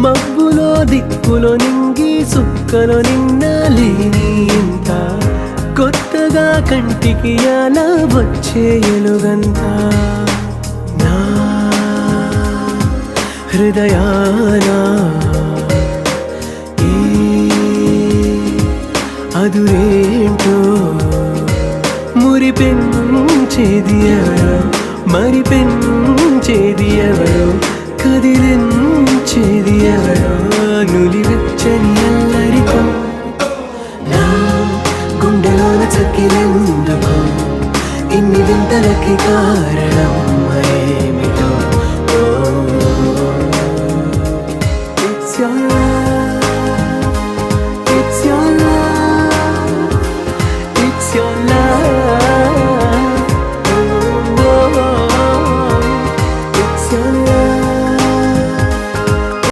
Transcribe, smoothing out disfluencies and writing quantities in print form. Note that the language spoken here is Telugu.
మబ్బులో దిక్కులో నింగి సుక్కలో నిన్న లేని ఇంత కొత్తగా కంటికి అలా వచ్చే ఎలుగంత నా హృదయాన ఈ అదురేంటో మురిపెంచేది ఎవరో మరి పెంచేది ఎవరో కదిలించేది ఎవరో నులివెచ్చని అల్లరితో నా గుండెలోన చక్కిరెందుకు ఇన్ని వింతలకి కారణం ఏమిటో It's your